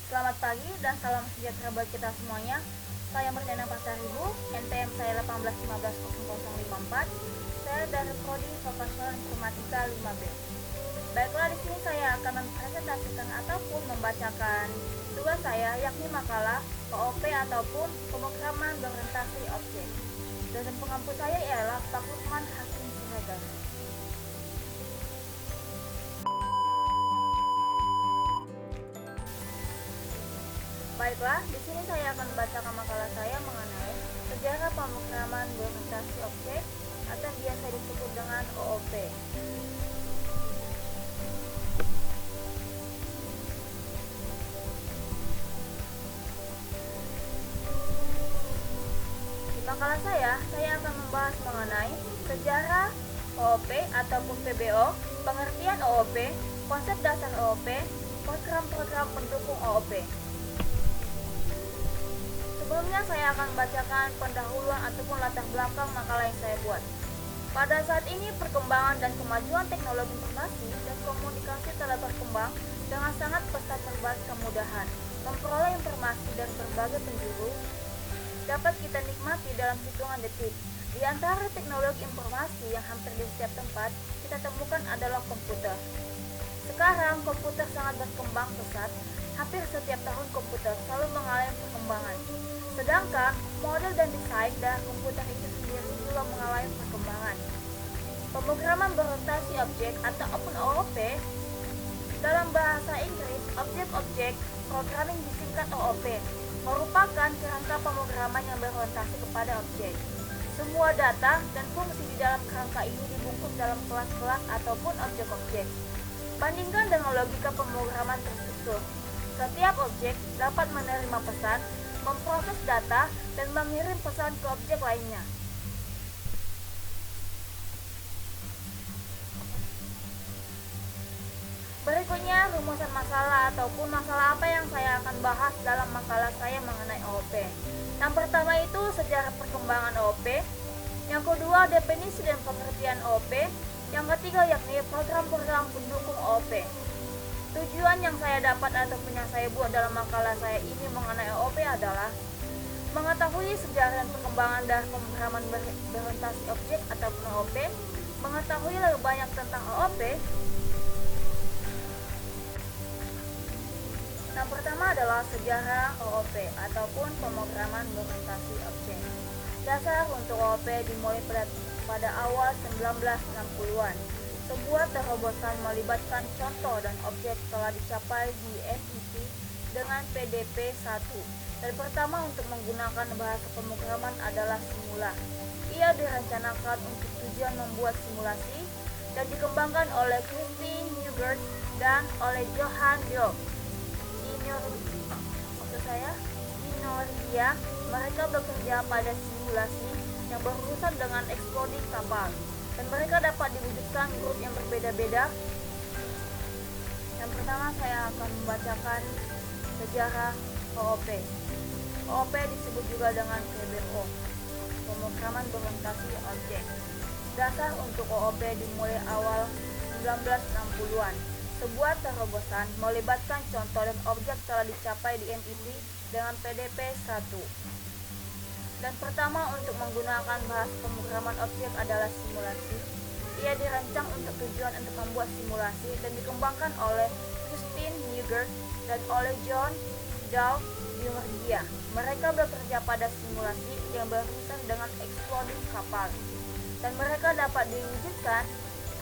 Selamat pagi dan salam sejahtera buat kita semuanya. Saya Merdana Pasaribu, NPM saya 18150054. Saya dari Prodi Vokasional Informatika 5B. Baiklah, di sini saya akan mempresentasikan ataupun membacakan tugas saya, yakni makalah OOP ataupun pemrograman berorientasi objek. Dosen pengampu saya ialah Pak Lukman Hakim Siregar. Baiklah, di sini saya akan membacakan makalah saya mengenai sejarah pemrograman berorientasi objek atau biasa disebut dengan OOP. Di makalah saya akan membahas mengenai sejarah OOP ataupun PBO, pengertian OOP, konsep dasar OOP, program-program pendukung OOP. Sebelumnya saya akan membacakan pendahuluan ataupun latar belakang makalah yang saya buat. Pada saat ini perkembangan dan kemajuan teknologi informasi dan komunikasi telah berkembang dengan sangat pesat berbagai kemudahan. Memperoleh informasi dari berbagai penjuru dapat kita nikmati dalam hitungan detik. Di antara teknologi informasi yang hampir di setiap tempat kita temukan adalah komputer. Sekarang komputer sangat berkembang pesat. Hampir setiap tahun komputer selalu mengalami perkembangan. Sedangkan model dan desain dari komputer itu sendiri juga mengalami perkembangan. Pemrograman berorientasi objek atau OOP dalam bahasa Inggris, Object-Object Programming disingkat OOP, merupakan kerangka pemrograman yang berorientasi kepada objek. Semua data dan fungsi di dalam kerangka ini dibungkus dalam kelas-kelas ataupun objek-objek. Bandingkan dengan logika pemrograman terstruktur. Setiap objek dapat menerima pesan, memproses data, dan mengirim pesan ke objek lainnya. Berikutnya, rumusan masalah ataupun masalah apa yang saya akan bahas dalam makalah saya mengenai OOP. Yang pertama itu sejarah perkembangan OOP. Yang kedua, definisi dan pengertian OOP. Yang ketiga yakni program-program pendukung OOP. Tujuan yang saya dapat ataupun yang saya buat dalam makalah saya ini mengenai OOP adalah mengetahui sejarah dan perkembangan dari pemrograman berorientasi objek ataupun OOP, mengetahui lebih banyak tentang OOP. Yang pertama adalah sejarah OOP ataupun pemrograman berorientasi objek. Dasar untuk OOP dimulai pada awal 1960-an. Sebuah terobosan melibatkan contoh dan objek telah dicapai di MIT dengan PDP-1. Dan pertama untuk menggunakan bahasa pemrograman adalah simula. Ia direncanakan untuk tujuan membuat simulasi dan dikembangkan oleh Christine Newgert dan oleh Johan Diop. Di Norwegia, mereka bekerja pada simulasi yang berurusan dengan exploding kapal. Dan mereka dapat diwujudkan grup yang berbeda-beda. Yang pertama saya akan membacakan sejarah OOP. OOP disebut juga dengan PBO, pemrograman berorientasi objek. Dasar untuk OOP dimulai awal 1960-an. Sebuah terobosan melibatkan contoh dan objek telah dicapai di MIT dengan PDP-1. Dan pertama untuk menggunakan bahasa pemrograman objek adalah simulasi. Ia dirancang untuk tujuan untuk membuat simulasi dan dikembangkan oleh Christine Newgert dan oleh John Dahl di Norwegia. Mereka bekerja pada simulasi yang berurusan dengan exploding kapal. Dan mereka dapat diwujudkan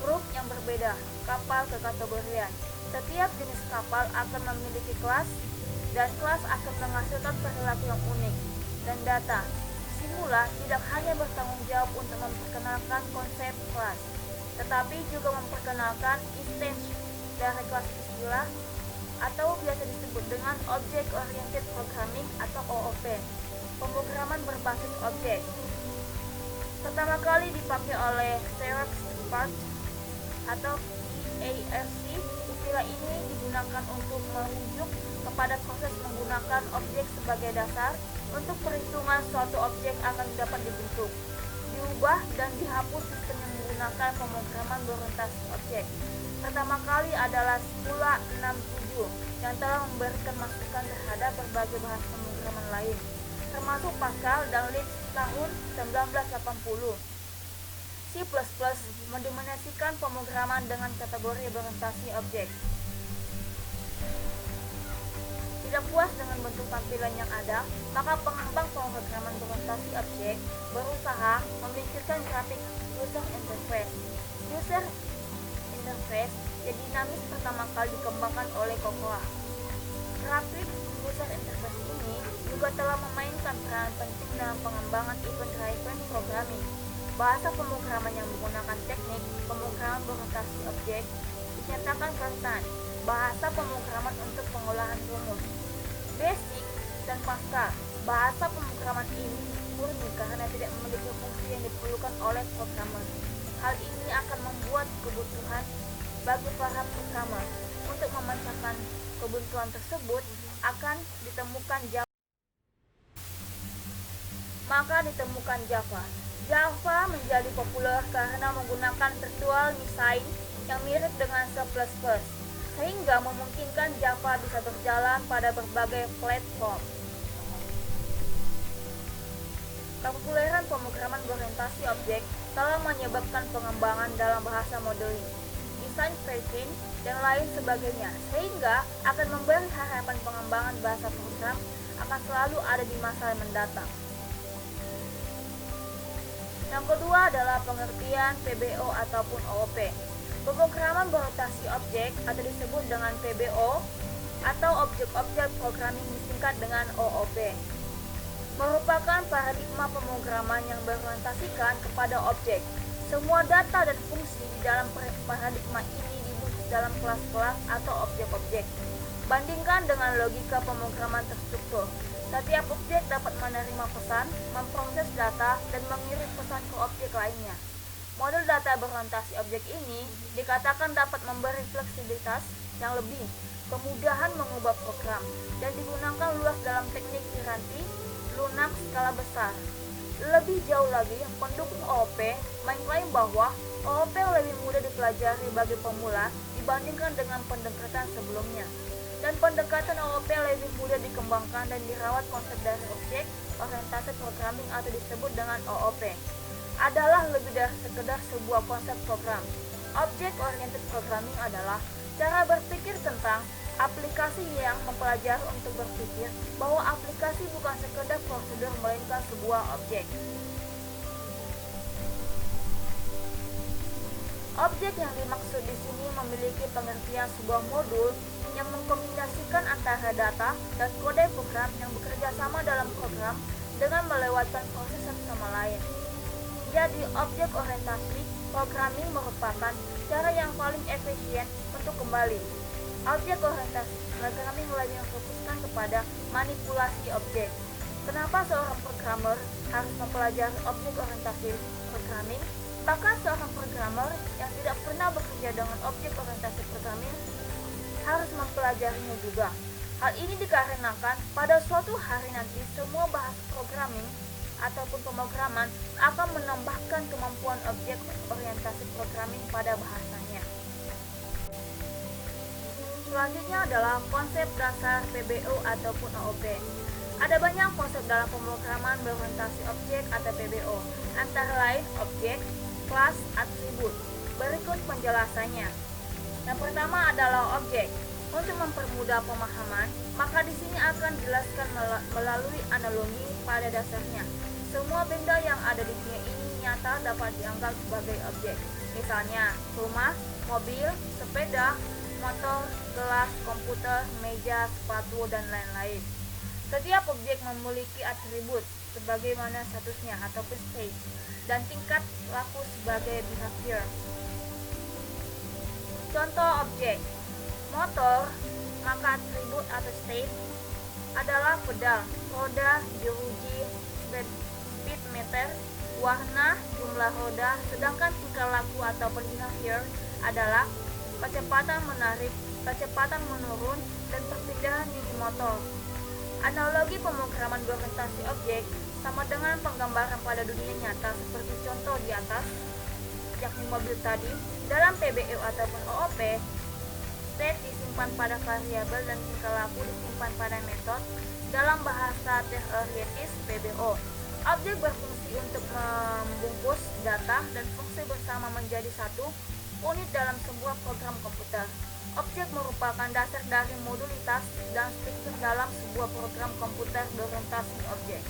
grup yang berbeda, kapal kekategorian. Setiap jenis kapal akan memiliki kelas dan kelas akan menghasilkan perilaku yang unik dan data. Simula tidak hanya bertanggung jawab untuk memperkenalkan konsep kelas, tetapi juga memperkenalkan instansi dari kelas istilah atau biasa disebut dengan Object Oriented Programming atau OOP, pemrograman berbasis objek. Pertama kali dipakai oleh Xerox PARC atau EARC. Istilah ini digunakan untuk merujuk kepada proses menggunakan objek sebagai dasar untuk perhitungan suatu objek akan dapat dibentuk, diubah, dan dihapus sistem yang menggunakan pemrograman berorientasi objek. pertama kali adalah Skula 67 yang telah memberikan masukan terhadap berbagai bahasa pemrograman lain, termasuk Pascal dan Lisp tahun 1980. C++ mendominasikan pemrograman dengan kategori berorientasi objek. Tidak puas dengan bentuk tampilan yang ada, maka pengembang pemrograman berorientasi objek berusaha memikirkan grafik user interface. User interface yang dinamis pertama kali dikembangkan oleh Cocoa. Grafik user interface ini juga telah memainkan peran penting dalam pengembangan event-driven programming. Bahasa pemrograman yang menggunakan teknik pemrograman berorientasi objek dinyatakan rentan. Bahasa pemrograman untuk pengolahan rumus, Basic dan Pascal. Bahasa pemrograman ini murni karena tidak memiliki fungsi yang diperlukan oleh programmer. Hal ini akan membuat kebutuhan bagi para programmer untuk memecahkan kebutuhan tersebut akan ditemukan Java. Maka ditemukan Java. Java menjadi populer karena menggunakan virtual machine yang mirip dengan C++, sehingga memungkinkan Java bisa berjalan pada berbagai platform. Kepopuleran pemrograman berorientasi objek telah menyebabkan pengembangan dalam bahasa modeling, desain pricing, dan lain sebagainya, sehingga akan memberi harapan pengembangan bahasa program akan selalu ada di masa mendatang. Yang kedua adalah pengertian PBO ataupun OOP. Pemrograman berorientasi objek atau disebut dengan PBO atau Object-Object Programming disingkat dengan OOP, merupakan paradigma pemrograman yang berorientasikan kepada objek. Semua data dan fungsi di dalam paradigma ini dibuat dalam kelas-kelas atau objek-objek. Bandingkan dengan logika pemrograman terstruktur. Setiap objek dapat menerima pesan, memproses data, dan mengirim pesan ke objek lainnya. Model data berorientasi objek ini dikatakan dapat memberi fleksibilitas yang lebih, kemudahan mengubah program, dan digunakan luas dalam teknik hierarki lunak skala besar. Lebih jauh lagi, pendukung OOP mengklaim bahwa OOP lebih mudah dipelajari bagi pemula dibandingkan dengan pendekatan sebelumnya. Dan pendekatan OOP lebih mudah dikembangkan dan dirawat. Konsep dari objek orientasi programming atau disebut dengan OOP adalah lebih dari sekedar sebuah konsep program. Object oriented programming adalah cara berpikir tentang aplikasi yang mempelajari untuk berpikir bahwa aplikasi bukan sekedar prosedur melainkan sebuah objek. Objek yang dimaksud di sini memiliki pengertian sebuah modul yang mengkombinasikan antara data dan kode program yang bekerja sama dalam program dengan melewatkan proses satu sama lain. Jadi, objek orientasi programming merupakan cara yang paling efisien untuk kembali. Objek orientasi programming lebih memfokuskan kepada manipulasi objek. Kenapa seorang programmer harus mempelajari objek orientasi programming? Bahkan seorang programmer yang tidak pernah bekerja dengan objek orientasi programming harus mempelajarinya juga. Hal ini dikarenakan pada suatu hari nanti semua bahasa programming ataupun pemrograman akan menambahkan kemampuan objek orientasi programming pada bahasanya. Selanjutnya adalah konsep dasar PBO ataupun OOP. Ada banyak konsep dalam pemrograman berorientasi objek atau PBO, antara lain objek, kelas, atribut. Berikut penjelasannya. Yang pertama adalah objek. Untuk mempermudah pemahaman, maka di sini akan dijelaskan melalui analogi pada dasarnya. Semua benda yang ada di dunia ini nyata dapat dianggap sebagai objek. Misalnya, rumah, mobil, sepeda, motor, gelas, komputer, meja, sepatu, dan lain-lain. Setiap objek memiliki atribut sebagaimana statusnya ataupun state dan tingkat laku sebagai behavior. Contoh objek motor, maka atribut atau state adalah pedal, roda, jeruji, speedometer, warna, jumlah roda, sedangkan tingkah laku atau behavior adalah kecepatan menarik, kecepatan menurun, dan perpindahan gigi motor. Analogi pemrograman berorientasi objek sama dengan penggambaran pada dunia nyata seperti contoh di atas, yakni mobil tadi, Dalam PBU ataupun OOP, state disimpan pada variabel dan tingkah laku disimpan pada metode. Dalam bahasa teoretis PBO, objek berfungsi untuk membungkus data dan fungsi bersama menjadi satu unit dalam sebuah program komputer. Objek merupakan dasar dari modulitas dan struktur dalam sebuah program komputer berorientasi objek.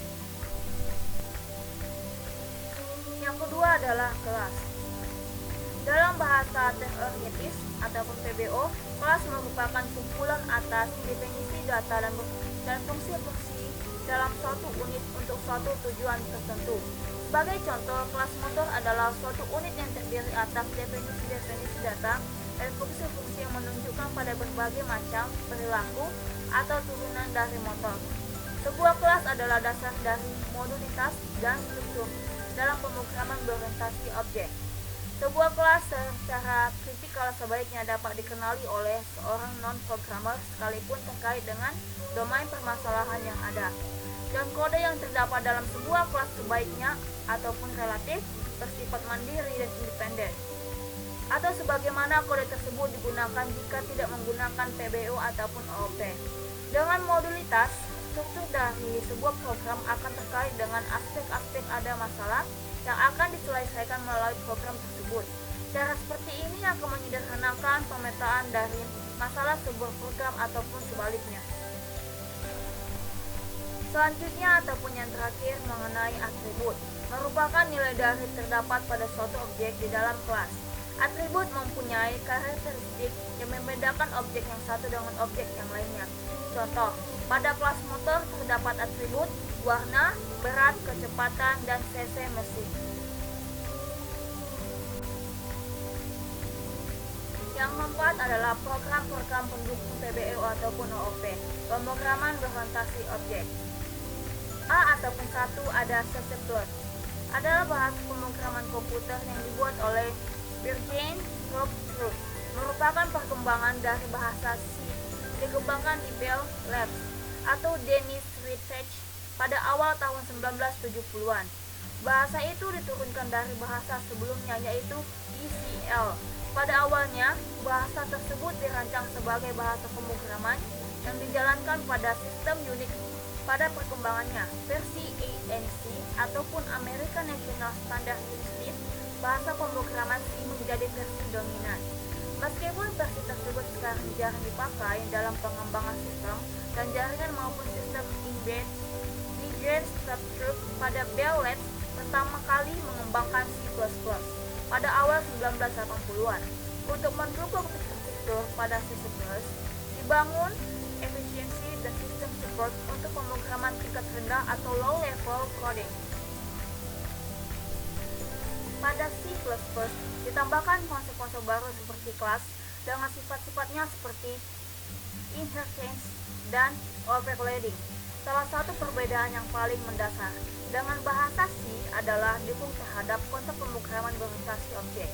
Yang kedua adalah kelas. Dalam bahasa teoretis ataupun PBO, kelas merupakan kumpulan atas definisi data dan fungsi-fungsi dalam suatu unit untuk suatu tujuan tertentu. Sebagai contoh, kelas motor adalah suatu unit yang terdiri atas definisi-definisi data dan fungsi-fungsi yang menunjukkan pada berbagai macam perilaku atau turunan dari motor. Sebuah kelas adalah dasar dari modulitas dan struktur dalam pemrograman berorientasi objek. Sebuah kelas secara kritikal sebaiknya dapat dikenali oleh seorang non-programmer sekalipun terkait dengan domain permasalahan yang ada. Dan kode yang terdapat dalam sebuah kelas sebaiknya ataupun relatif bersifat mandiri dan independen. Atau sebagaimana kode tersebut digunakan jika tidak menggunakan PBO ataupun OOP. Dengan modulitas, struktur dari sebuah program akan terkait dengan aspek-aspek ada masalah yang akan diselesaikan melalui program tersebut. Cara seperti ini akan menyederhanakan pemetaan dari masalah sebuah program ataupun sebaliknya. Selanjutnya ataupun yang terakhir mengenai atribut, merupakan nilai dari terdapat pada suatu objek di dalam kelas. Atribut mempunyai karakteristik yang membedakan objek yang satu dengan objek yang lainnya. Contoh, pada kelas motor terdapat atribut warna, berat, kecepatan, dan cc mesin. Yang keempat adalah program-program pendukung PBO ataupun OOP, pemrograman berorientasi objek. A ataupun 1 ada C++, adalah bahasa pemrograman komputer yang dibuat oleh Virgin Group, merupakan perkembangan dari bahasa C, dikembangkan di Bell Labs atau Dennis Ritchie pada awal tahun 1970-an. Bahasa itu diturunkan dari bahasa sebelumnya yaitu ECL. Pada awalnya, bahasa tersebut dirancang sebagai bahasa pemrograman yang dijalankan pada sistem Unix. Pada perkembangannya, versi ANC ataupun American National Standard Initiative, bahasa pemrograman C menjadi versi dominan. Meskipun versi tersebut sekarang jarang dipakai dalam pengembangan sistem dan jaringan maupun sistem embedded, Structure pada Bell Labs pertama kali mengembangkan C++ pada awal 1980-an. Untuk mendukung struktur pada C++, dibangun efisiensi dan sistem support untuk pemrograman tingkat rendah atau low level coding. Pada C++ ditambahkan konsep-konsep baru seperti kelas dengan sifat-sifatnya seperti inheritance dan overloading. Salah satu perbedaan yang paling mendasar dengan bahasa C adalah dukung terhadap konsep pemrograman berorientasi objek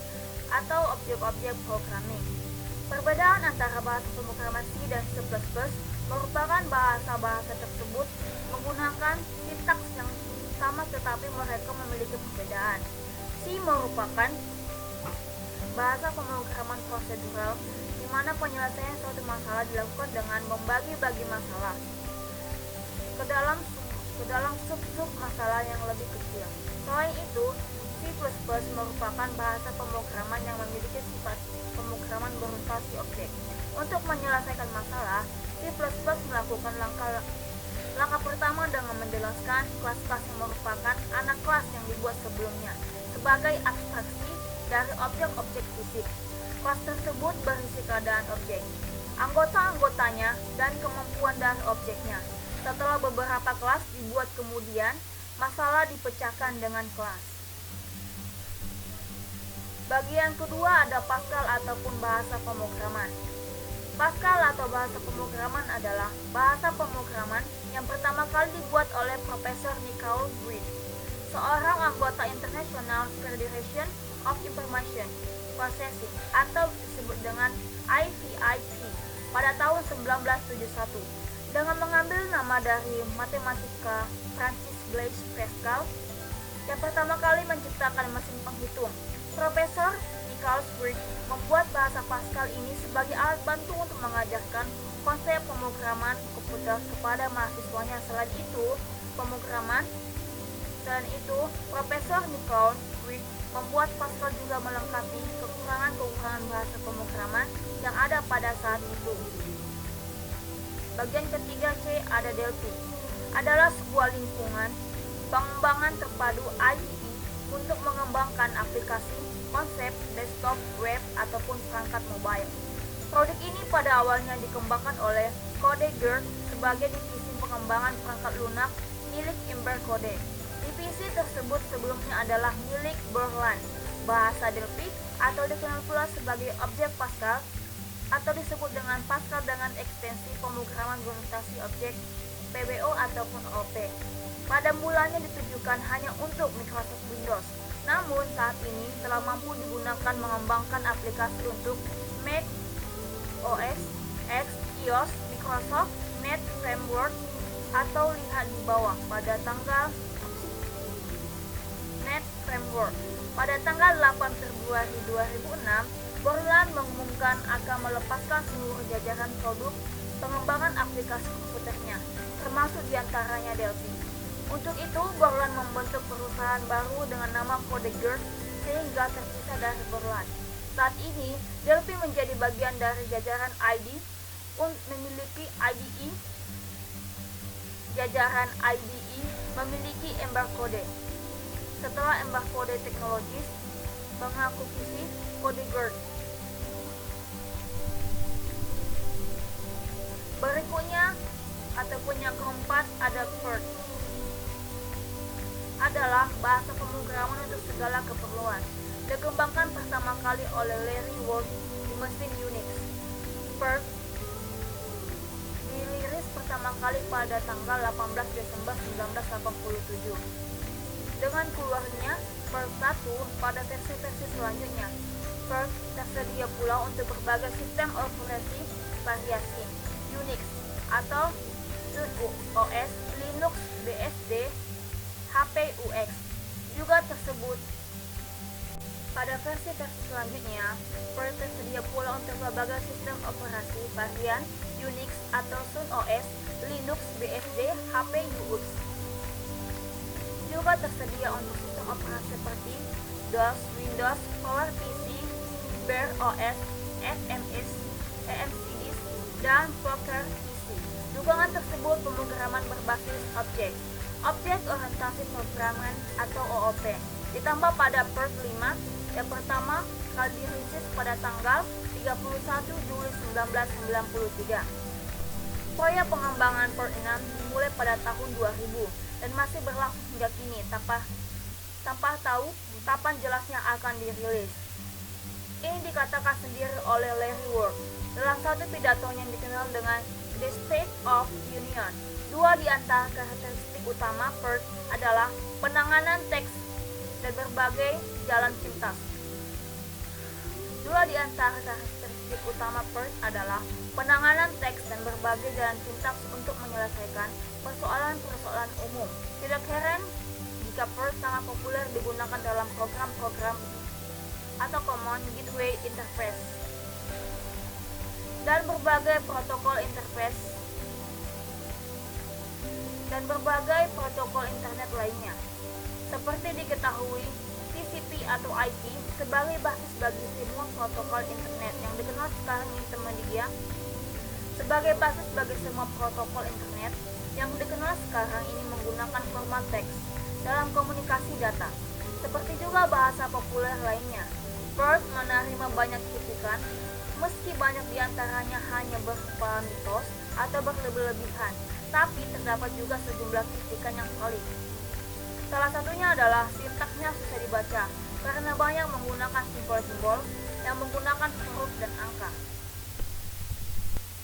atau objek-objek programming. Perbedaan antara bahasa pemrograman C dan C++ merupakan bahasa-bahasa tersebut menggunakan sintaks yang sama tetapi mereka memiliki perbedaan. C merupakan bahasa pemrograman prosedural di mana penyelesaian suatu masalah dilakukan dengan membagi-bagi masalah ke dalam sub-sub masalah yang lebih kecil. Selain itu, C++ merupakan bahasa pemrograman yang memiliki sifat pemrograman berorientasi objek. Untuk menyelesaikan masalah, C++ melakukan langkah pertama dengan menjelaskan kelas-kelas yang merupakan anak kelas yang dibuat sebelumnya sebagai abstraksi dari objek-objek fisik. Kelas tersebut berisi keadaan objek, anggota-anggotanya, dan kemampuan dari objeknya. Setelah beberapa kelas dibuat kemudian, masalah dipecahkan dengan kelas. Bagian kedua ada Pascal ataupun bahasa pemrograman. Pascal atau bahasa pemrograman adalah bahasa pemrograman yang pertama kali dibuat oleh Profesor Nicole Green, seorang anggota International Federation of Information Processing atau disebut dengan IVIP pada tahun 1971. Dengan mengambil nama dari matematika Francis Blaise Pascal yang pertama kali menciptakan mesin penghitung. Profesor Pascal's Work membuat bahasa Pascal ini sebagai alat bantu untuk mengajarkan konsep pemrograman komputer kepada mahasiswanya. Selain itu, Profesor Nicole Wick membuat Pascal juga melengkapi kekurangan-kekurangan bahasa pemrograman yang ada pada saat itu. Bagian ketiga C ada Delphi. Adalah sebuah lingkungan pengembangan terpadu IDE untuk mengembangkan aplikasi, konsep, desktop, web, ataupun perangkat mobile. Produk ini pada awalnya dikembangkan oleh CodeGirl sebagai divisi pengembangan perangkat lunak milik Ember Code. Divisi tersebut sebelumnya adalah milik Borland. Bahasa Delphi atau dikenal pula sebagai objek Pascal atau disebut dengan Pascal dengan ekstensi pemrograman berorientasi objek PBO ataupun OP. Pada mulanya ditujukan hanya untuk Microsoft Windows, namun saat ini telah mampu digunakan mengembangkan aplikasi untuk Mac OS X, iOS, Microsoft, Net Framework, atau lihat di bawah pada tanggal Net Framework. Pada tanggal 8 Februari 2006, Borland mengumumkan akan melepaskan seluruh jajaran produk pengembangan aplikasi komputernya, termasuk diantaranya Delphi. Untuk itu, Borland membentuk perusahaan baru dengan nama CodeGirl sehingga terpisah dari Borland. Saat ini, Delphi menjadi bagian dari jajaran IDE memiliki IDE. Jajaran IDE memiliki Ember Code. Setelah Ember Code Technologies mengakuisisi CodeGirl. Berikutnya ataupun yang keempat ada Perl. Adalah bahasa pemrograman untuk segala keperluan. Dikembangkan pertama kali oleh Larry Ward di mesin Unix. Perl dirilis pertama kali pada tanggal 18 Desember 1987. Dengan keluarnya Perl 1 pada versi-versi selanjutnya, Perl tersedia pula untuk berbagai sistem operasi variasi Unix atau OS, Linux, BSD, HP UX juga tersebut. Pada versi-versi selanjutnya, Perl tersedia pula untuk berbagai sistem operasi varian Unix atau Sun OS, Linux, BSD, HP UX. Juga tersedia untuk sistem operasi seperti DOS, Windows, PowerPC, Bear OS, FMS, EMCDIS, dan Poker PC. Dukungan tersebut pemrograman berbasis objek orientasi pemrograman atau OOP, ditambah pada Perl 5 yang pertama kali dirilis pada tanggal 31 Juli 1993. Proyek pengembangan Perl 6 dimulai pada tahun 2000 dan masih berlangsung hingga kini tanpa tahu kapan jelasnya akan dirilis. Ini dikatakan sendiri oleh Larry Ward dalam satu pidatonya yang dikenal dengan The State of Union. Dua di antara karakteristik utama Perl adalah penanganan teks dan berbagai jalan pintas. Dua di antara karakteristik utama Perl adalah penanganan teks dan berbagai jalan pintas untuk menyelesaikan persoalan-persoalan umum. Tidak heran jika Perl sangat populer digunakan dalam program-program atau Common Gateway Interface dan berbagai protokol internet lainnya. Seperti diketahui, TCP atau IP sebagai basis bagi semua protokol internet yang dikenal sekarang intermedia. Sebagai basis bagi semua protokol internet yang dikenal sekarang ini menggunakan format teks dalam komunikasi data. Seperti juga bahasa populer lainnya, Perl menerima banyak kritikan, meski banyak diantaranya hanya berupa mitos atau berlebihan, tapi terdapat juga sejumlah kritikan yang solid. Salah satunya adalah sintaksnya susah dibaca karena banyak menggunakan simbol-simbol yang menggunakan huruf dan angka.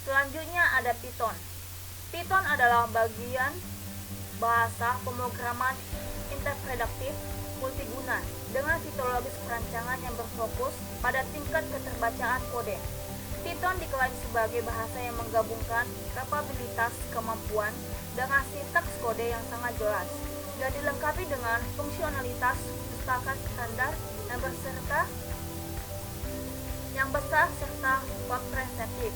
Selanjutnya ada Python. Python adalah bagian bahasa pemrograman interpretasi multiguna dengan sitologis perancangan yang berfokus pada tingkat keterbacaan kode. Python diklaim sebagai bahasa yang menggabungkan kapabilitas kemampuan dengan sintaks kode yang sangat jelas dan dilengkapi dengan fungsionalitas pustaka standar yang beserta yang besar serta komprehensif.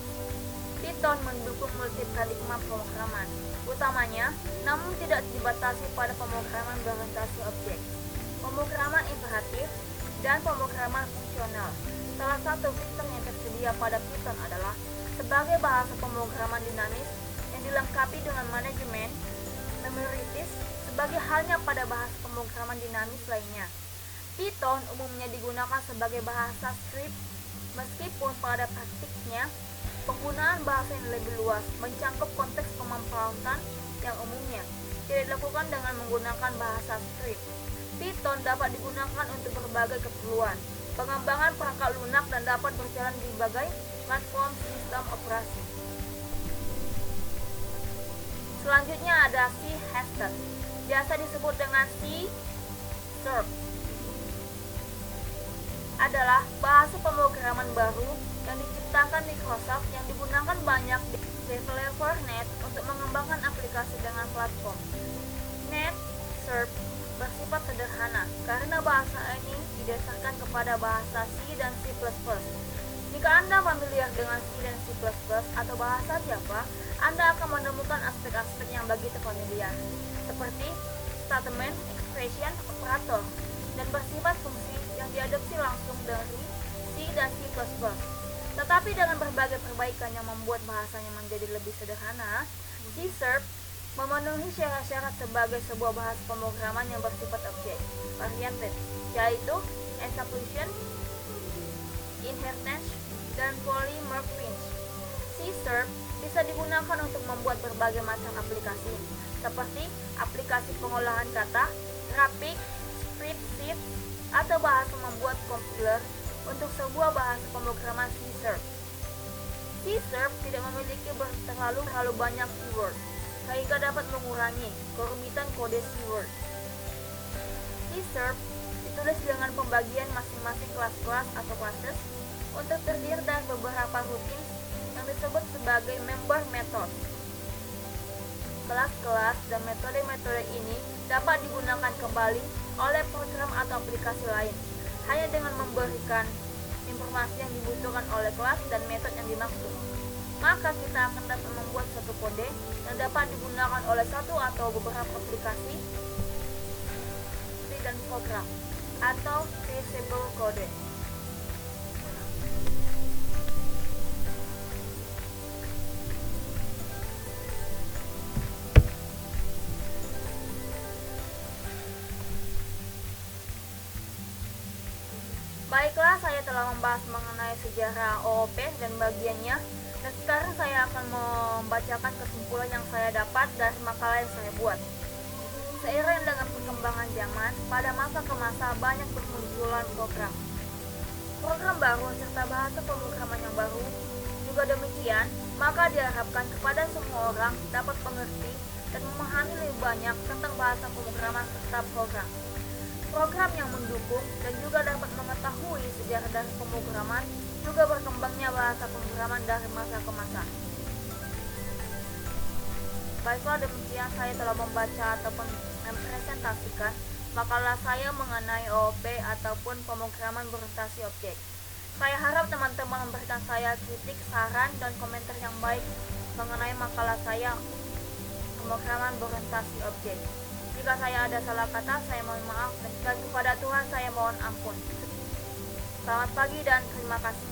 Python mendukung multi-paradigma pemrograman, utamanya, namun tidak dibatasi pada pemrograman berorientasi objek, pemrograman imperatif, dan pemrograman fungsional. Salah satu fitur yang tersedia pada Python adalah sebagai bahasa pemrograman dinamis yang dilengkapi dengan manajemen memoritis sebagai halnya pada bahasa pemrograman dinamis lainnya. Python umumnya digunakan sebagai bahasa script, meskipun pada praktiknya penggunaan bahasa yang lebih luas mencakup konteks pemanfaatan yang umumnya tidak dilakukan dengan menggunakan bahasa script. Python dapat digunakan untuk berbagai keperluan, pengembangan perangkat lunak dan dapat berjalan di berbagai platform sistem operasi. Selanjutnya ada C#, biasa disebut dengan C#, adalah bahasa pemrograman baru yang diciptakan Microsoft yang digunakan banyak developer Net untuk mengembangkan aplikasi dengan platform. Net bersifat sederhana karena bahasa ini didasarkan kepada bahasa C dan C++. Jika Anda familiar dengan C dan C++ atau bahasa Java, Anda akan menemukan aspek-aspek yang begitu familiar, seperti statement, expression, operator, dan bersifat fungsi yang diadopsi langsung dari C dan C++. Tetapi dengan berbagai perbaikan yang membuat bahasanya menjadi lebih sederhana, C# memenuhi syarat-syarat sebagai sebuah bahasa pemrograman yang bersifat object-oriented, yaitu execution, inheritance, dan polymorphism. C# bisa digunakan untuk membuat berbagai macam aplikasi, seperti aplikasi pengolahan kata, grafik, spreadsheet, atau bahasa membuat kompiler untuk sebuah bahasa pemrograman C#. C# tidak memiliki terlalu banyak keyword, sehingga dapat mengurangi kerumitan kode keyword. C# ditulis dengan pembagian masing-masing kelas-kelas atau classes untuk terdiri dari beberapa routines yang disebut sebagai member method. Kelas-kelas dan metode-metode ini dapat digunakan kembali oleh program atau aplikasi lain, hanya dengan memberikan informasi yang dibutuhkan oleh kelas dan metode yang dimaksud. Maka kita akan dapat membuat suatu kode yang dapat digunakan oleh satu atau beberapa aplikasi dan program, atau reusable code. Baiklah, saya telah membahas mengenai sejarah OOP dan bagiannya, dan sekarang saya akan membacakan kesimpulan yang saya dapat dari makalah yang saya buat. Seiring dengan perkembangan zaman, pada masa ke masa banyak bermunculan program baru serta bahasa pemrograman yang baru. Juga demikian, maka diharapkan kepada semua orang dapat mengerti dan memahami lebih banyak tentang bahasa pemrograman serta program yang mendukung, dan juga dapat mengetahui sejarah dari pemrograman, juga berkembangnya bahasa pemrograman dari masa ke masa. Baiklah, demikian saya telah membaca ataupun mempresentasikan makalah saya mengenai OOP ataupun pemrograman berorientasi objek. Saya harap teman-teman memberikan saya kritik, saran, dan komentar yang baik mengenai makalah saya pemrograman berorientasi objek. Jika saya ada salah kata, saya mohon maaf, dan kepada Tuhan saya mohon ampun. Selamat pagi dan terima kasih.